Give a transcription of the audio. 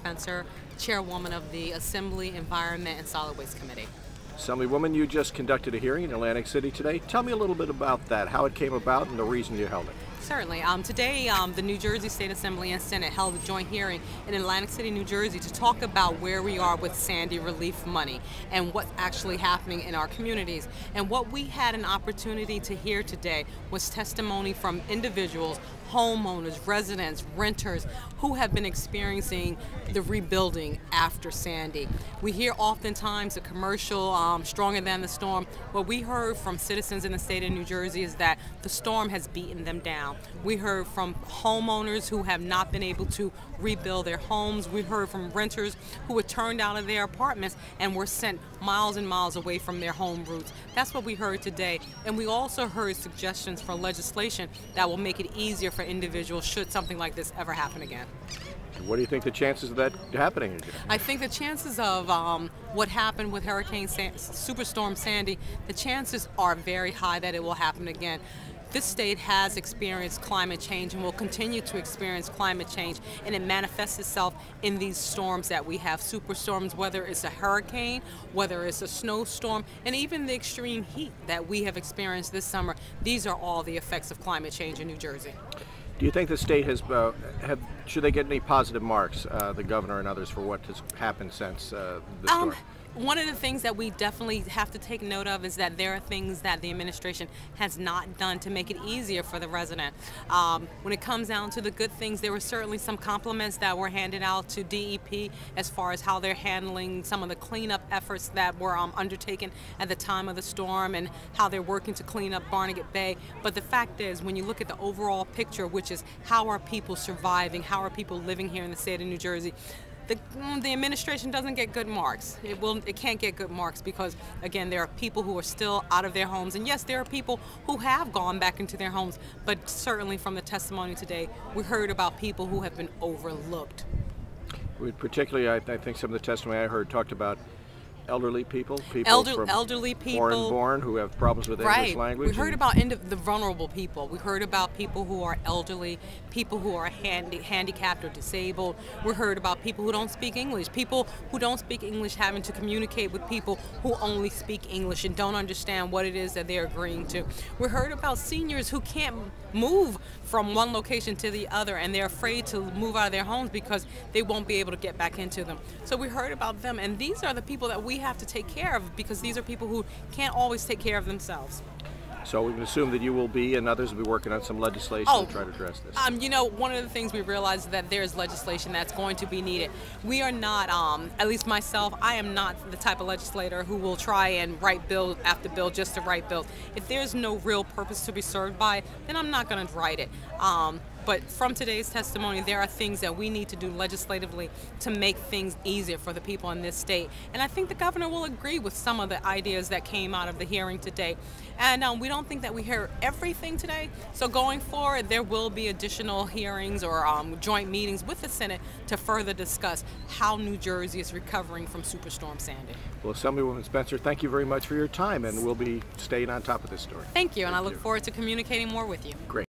Spencer, Chairwoman of the Assembly, Environment, and Solid Waste Committee. Assemblywoman, you just conducted a hearing in Atlantic City today. Tell me a little bit about that, how it came about and the reason you held it. Certainly. Today, the New Jersey State Assembly and Senate held a joint hearing in Atlantic City, New Jersey to talk about where we are with Sandy relief money and what's actually happening in our communities. And what we had an opportunity to hear today was testimony from individuals, homeowners, residents, renters who have been experiencing the rebuilding after Sandy. We hear oftentimes a commercial, stronger than the storm. What we heard from citizens in the state of New Jersey is that the storm has beaten them down. We heard from homeowners who have not been able to rebuild their homes. We heard from renters who were turned out of their apartments and were sent miles and miles away from their home roots. That's what we heard today. And we also heard suggestions for legislation that will make it easier for individuals should something like this ever happen again. What do you think the chances of that happening again? I think the chances of what happened with Superstorm Sandy, the chances are very high that it will happen again. This state has experienced climate change and will continue to experience climate change, and it manifests itself in these storms that we have, superstorms, whether it's a hurricane, whether it's a snowstorm, and even the extreme heat that we have experienced this summer. These are all the effects of climate change in New Jersey. Do you think the state has, should they get any positive marks, the governor and others, for what has happened since the storm? One of the things that we definitely have to take note of is that there are things that the administration has not done to make it easier for the resident. When it comes down to the good things, there were certainly some compliments that were handed out to DEP as far as how they're handling some of the cleanup efforts that were undertaken at the time of the storm and how they're working to clean up Barnegat Bay. But the fact is, when you look at the overall picture, which is how are people surviving, how are people living here in the state of New Jersey, the administration doesn't get good marks. It can't get good marks because, again, there are people who are still out of their homes. And yes, there are people who have gone back into their homes, but certainly from the testimony today, we heard about people who have been overlooked. Particularly, I think some of the testimony I heard talked about elderly people, elderly people, foreign-born who have problems with English language. We heard about the vulnerable people. We heard about people who are elderly, people who are handicapped or disabled. We heard about people who don't speak English, people who don't speak English having to communicate with people who only speak English and don't understand what it is that they're agreeing to. We heard about seniors who can't move from one location to the other and they're afraid to move out of their homes because they won't be able to get back into them. So we heard about them, and these are the people that we have to take care of because these are people who can't always take care of themselves. So we can assume that you will be and others will be working on some legislation to try to address this. You know, one of the things we realize is that there's legislation that's going to be needed. We are not, at least myself, I am not the type of legislator who will try and write bill after bill just to write bills. If there's no real purpose to be served by, then I'm not going to write it. But from today's testimony, there are things that we need to do legislatively to make things easier for the people in this state. And I think the governor will agree with some of the ideas that came out of the hearing today. And we don't think that we heard everything today. So going forward, there will be additional hearings or joint meetings with the Senate to further discuss how New Jersey is recovering from Superstorm Sandy. Well, Assemblywoman Spencer, thank you very much for your time, and we'll be staying on top of this story. Thank you, and I look forward to communicating more with you. Great.